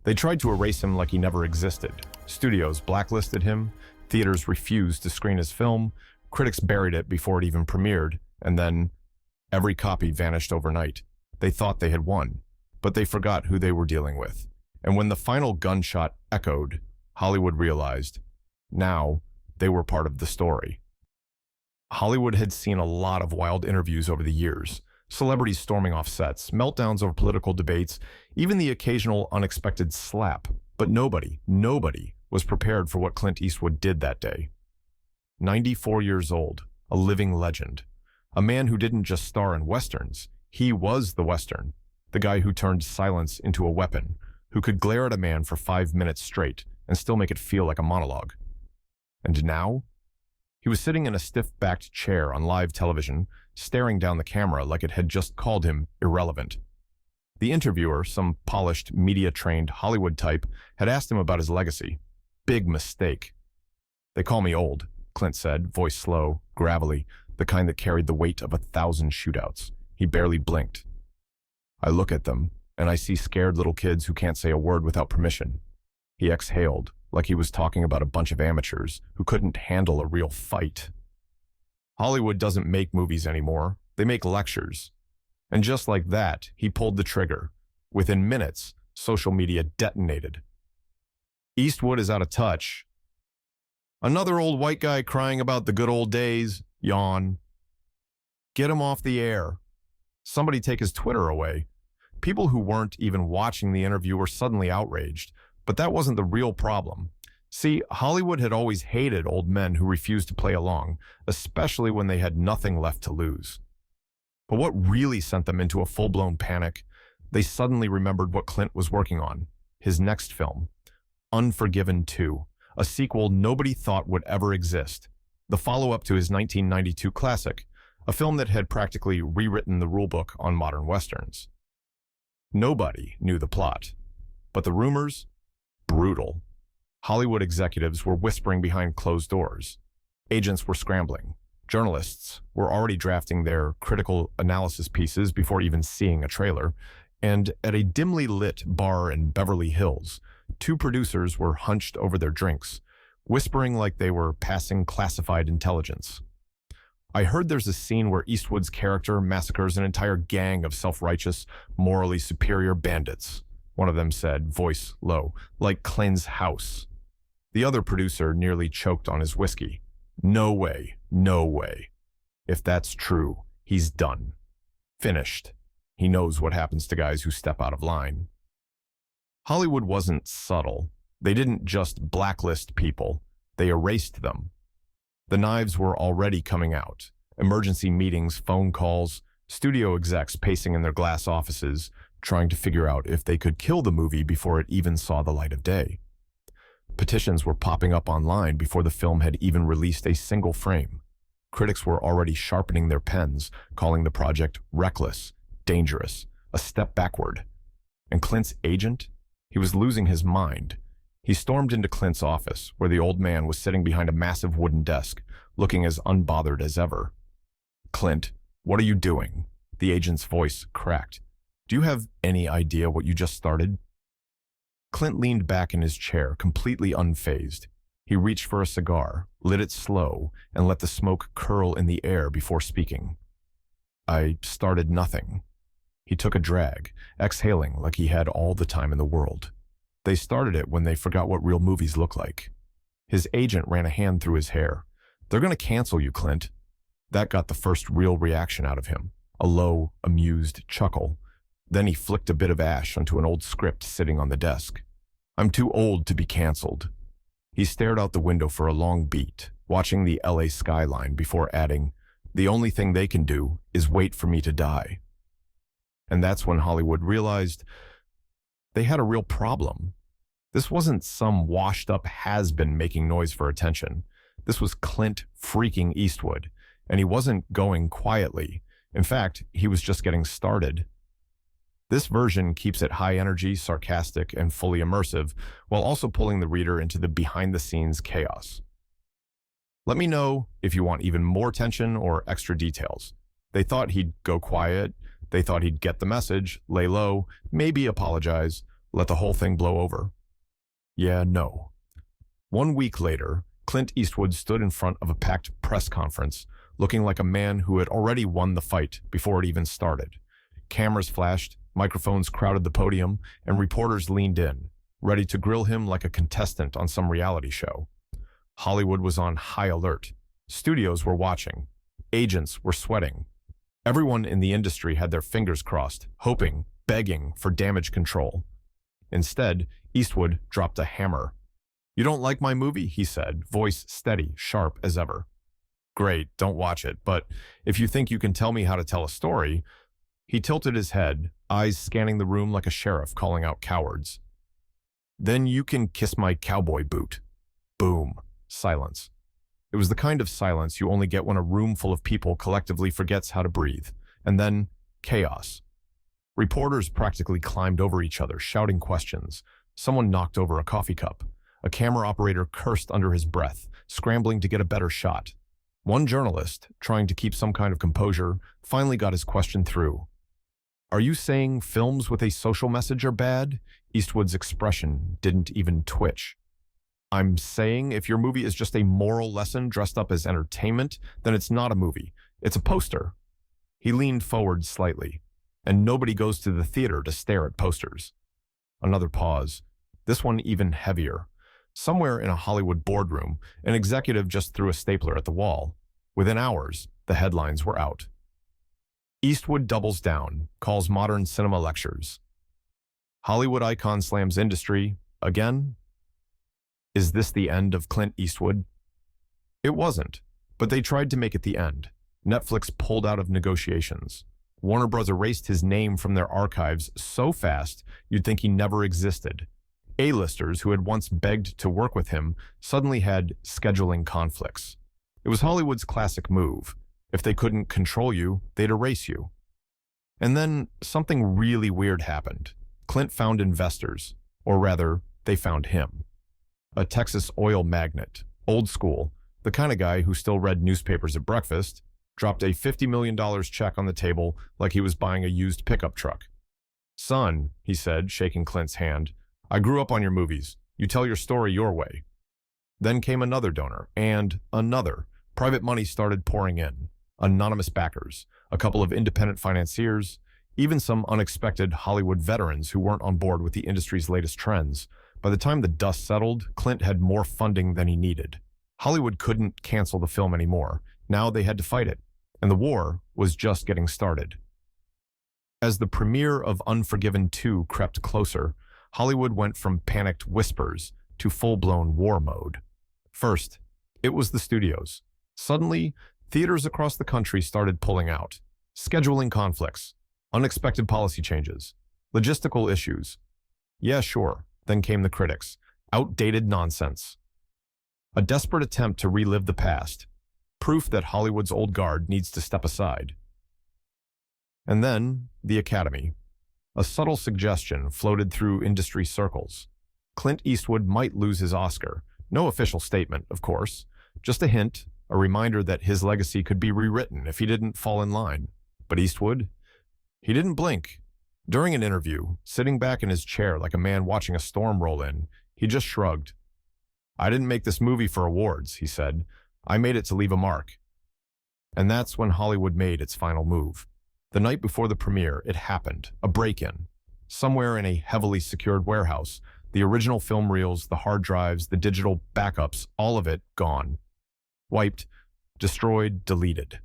They tried to erase him like he never existed. Studios blacklisted him, theaters refused to screen his film, critics buried it before it even premiered, and then every copy vanished overnight. They thought they had won, but they forgot who they were dealing with. And when the final gunshot echoed, Hollywood realized, now they were part of the story. Hollywood had seen a lot of wild interviews over the years. Celebrities storming off sets, meltdowns over political debates, even the occasional unexpected slap. But nobody was prepared for what Clint Eastwood did that day. 94 years old, a living legend. A man who didn't just star in westerns, he was the western. The guy who turned silence into a weapon, who could glare at a man for 5 minutes straight and still make it feel like a monologue. And now? He was sitting in a stiff-backed chair on live television, staring down the camera like it had just called him irrelevant. The interviewer, some polished, media-trained Hollywood type, had asked him about his legacy. Big mistake. "They call me old," Clint said, voice slow, gravelly, the kind that carried the weight of 1,000 shootouts. He barely blinked. "I look at them, and I see scared little kids who can't say a word without permission." He exhaled, like he was talking about a bunch of amateurs who couldn't handle a real fight. Hollywood doesn't make movies anymore. They make lectures. And just like that, he pulled the trigger. Within minutes, social media detonated. "Eastwood is out of touch. Another old white guy crying about the good old days. Yawn. Get him off the air. Somebody take his Twitter away." People who weren't even watching the interview were suddenly outraged. But that wasn't the real problem. See, Hollywood had always hated old men who refused to play along, especially when they had nothing left to lose. But what really sent them into a full-blown panic? They suddenly remembered what Clint was working on, his next film, Unforgiven 2, a sequel nobody thought would ever exist, the follow-up to his 1992 classic, a film that had practically rewritten the rulebook on modern westerns. Nobody knew the plot, but the rumors? Brutal. Hollywood executives were whispering behind closed doors. Agents were scrambling. Journalists were already drafting their critical analysis pieces before even seeing a trailer. And at a dimly lit bar in Beverly Hills, two producers were hunched over their drinks, whispering like they were passing classified intelligence. "I heard there's a scene where Eastwood's character massacres an entire gang of self-righteous, morally superior bandits," one of them said, voice low, "like Clint's house." The other producer nearly choked on his whiskey. "No way, no way. If that's true, he's done. Finished. He knows what happens to guys who step out of line." Hollywood wasn't subtle. They didn't just blacklist people. They erased them. The knives were already coming out. Emergency meetings, phone calls, studio execs pacing in their glass offices, trying to figure out if they could kill the movie before it even saw the light of day. Petitions were popping up online before the film had even released a single frame. Critics were already sharpening their pens, calling the project reckless, dangerous, a step backward. And Clint's agent? He was losing his mind. He stormed into Clint's office, where the old man was sitting behind a massive wooden desk, looking as unbothered as ever. "Clint, what are you doing?" The agent's voice cracked. "Do you have any idea what you just started?" Clint leaned back in his chair, completely unfazed. He reached for a cigar, lit it slow, and let the smoke curl in the air before speaking. "I started nothing." He took a drag, exhaling like he had all the time in the world. "They started it when they forgot what real movies look like." His agent ran a hand through his hair. "They're going to cancel you, Clint." That got the first real reaction out of him, a low, amused chuckle. Then he flicked a bit of ash onto an old script sitting on the desk. "I'm too old to be canceled." He stared out the window for a long beat, watching the LA skyline before adding, "The only thing they can do is wait for me to die." And that's when Hollywood realized they had a real problem. This wasn't some washed-up has-been making noise for attention. This was Clint freaking Eastwood, and he wasn't going quietly. In fact, he was just getting started. This version keeps it high energy, sarcastic, and fully immersive, while also pulling the reader into the behind-the-scenes chaos. Let me know if you want even more tension or extra details. They thought he'd go quiet. They thought he'd get the message, lay low, maybe apologize. Let the whole thing blow over? Yeah, no. 1 week later, Clint Eastwood stood in front of a packed press conference, looking like a man who had already won the fight before it even started. Cameras flashed, microphones crowded the podium, and reporters leaned in, ready to grill him like a contestant on some reality show. Hollywood was on high alert. Studios were watching. Agents were sweating. Everyone in the industry had their fingers crossed, hoping, begging for damage control. Instead, Eastwood dropped a hammer. "You don't like my movie?" he said, voice steady, sharp as ever. "Great, don't watch it, but if you think you can tell me how to tell a story..." He tilted his head, eyes scanning the room like a sheriff calling out cowards. "Then you can kiss my cowboy boot." Boom. Silence. It was the kind of silence you only get when a room full of people collectively forgets how to breathe. And then, chaos. Reporters practically climbed over each other, shouting questions. Someone knocked over a coffee cup. A camera operator cursed under his breath, scrambling to get a better shot. One journalist, trying to keep some kind of composure, finally got his question through. "Are you saying films with a social message are bad?" Eastwood's expression didn't even twitch. "I'm saying if your movie is just a moral lesson dressed up as entertainment, then it's not a movie. It's a poster." He leaned forward slightly. "And nobody goes to the theater to stare at posters." Another pause. This one even heavier. Somewhere in a Hollywood boardroom, an executive just threw a stapler at the wall. Within hours, the headlines were out. Eastwood doubles down, calls modern cinema lectures. Hollywood icon slams industry, again? Is this the end of Clint Eastwood? It wasn't, but they tried to make it the end. Netflix pulled out of negotiations. Warner Bros. Erased his name from their archives so fast you'd think he never existed. A-listers who had once begged to work with him suddenly had scheduling conflicts. It was Hollywood's classic move. If they couldn't control you, they'd erase you. And then something really weird happened. Clint found investors, or rather, they found him. A Texas oil magnate, old school, the kind of guy who still read newspapers at breakfast, dropped a $50 million check on the table like he was buying a used pickup truck. "Son," he said, shaking Clint's hand, "I grew up on your movies. You tell your story your way." Then came another donor, and another. Private money started pouring in. Anonymous backers, a couple of independent financiers, even some unexpected Hollywood veterans who weren't on board with the industry's latest trends. By the time the dust settled, Clint had more funding than he needed. Hollywood couldn't cancel the film anymore. Now they had to fight it, and the war was just getting started. As the premiere of Unforgiven 2 crept closer, Hollywood went from panicked whispers to full-blown war mode. First, it was the studios. Suddenly, theaters across the country started pulling out. Scheduling conflicts, unexpected policy changes, logistical issues. Yeah, sure. Then came the critics. Outdated nonsense. A desperate attempt to relive the past. Proof that Hollywood's old guard needs to step aside. And then, the Academy. A subtle suggestion floated through industry circles. Clint Eastwood might lose his Oscar. No official statement, of course. Just a hint, a reminder that his legacy could be rewritten if he didn't fall in line. But Eastwood? He didn't blink. During an interview, sitting back in his chair like a man watching a storm roll in, he just shrugged. "I didn't make this movie for awards," he said. "I made it to leave a mark." And that's when Hollywood made its final move. The night before the premiere, it happened, a break-in. Somewhere in a heavily secured warehouse, the original film reels, the hard drives, the digital backups, all of it gone. Wiped, destroyed, deleted.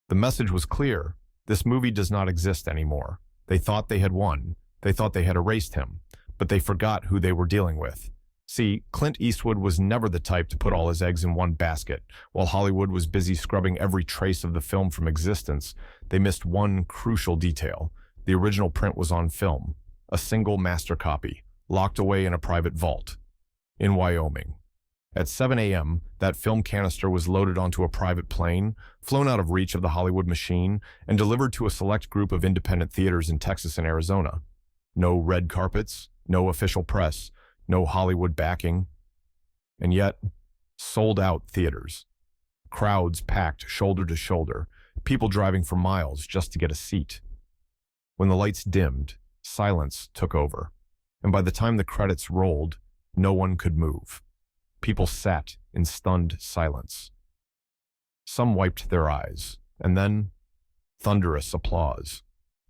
The message was clear. This movie does not exist anymore. They thought they had won. They thought they had erased him. But they forgot who they were dealing with. See, Clint Eastwood was never the type to put all his eggs in one basket. While Hollywood was busy scrubbing every trace of the film from existence, they missed one crucial detail. The original print was on film. A single master copy, locked away in a private vault. In Wyoming. At 7 a.m., that film canister was loaded onto a private plane, flown out of reach of the Hollywood machine, and delivered to a select group of independent theaters in Texas and Arizona. No red carpets, no official press, no Hollywood backing. And yet, sold-out theaters. Crowds packed shoulder to shoulder, people driving for miles just to get a seat. When the lights dimmed, silence took over. and by the time the credits rolled, no one could move. People sat in stunned silence. Some wiped their eyes, and then thunderous applause.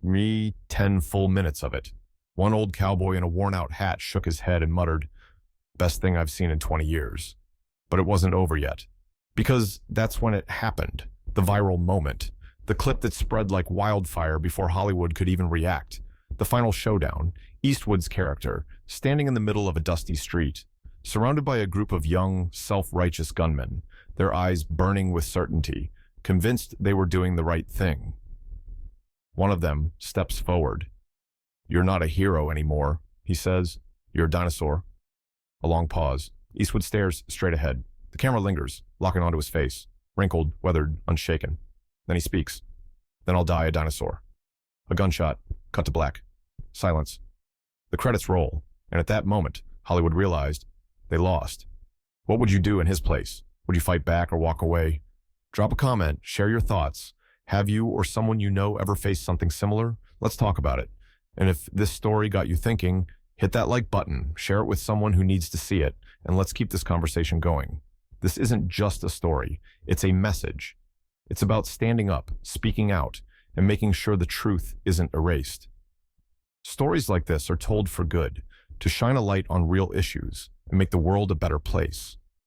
10 full minutes of it. One old cowboy in a worn-out hat shook his head and muttered, "Best thing I've seen in 20 years. But it wasn't over yet. Because that's when it happened. The viral moment. The clip that spread like wildfire before Hollywood could even react. The final showdown. Eastwood's character, standing in the middle of a dusty street, surrounded by a group of young, self-righteous gunmen, their eyes burning with certainty, convinced they were doing the right thing. One of them steps forward. "You're not a hero anymore," he says. "You're a dinosaur." A long pause. Eastwood stares straight ahead. The camera lingers, locking onto his face, wrinkled, weathered, unshaken. Then he speaks. "Then I'll die a dinosaur." A gunshot. Cut to black. Silence. The credits roll, and at that moment, Hollywood realized they lost. What would you do in his place? Would you fight back or walk away? Drop a comment, share your thoughts. Have you or someone you know ever faced something similar? Let's talk about it. And if this story got you thinking, hit that like button, share it with someone who needs to see it, and let's keep this conversation going. This isn't just a story, it's a message. It's about standing up, speaking out, and making sure the truth isn't erased. Stories like this are told for good, to shine a light on real issues and make the world a better place.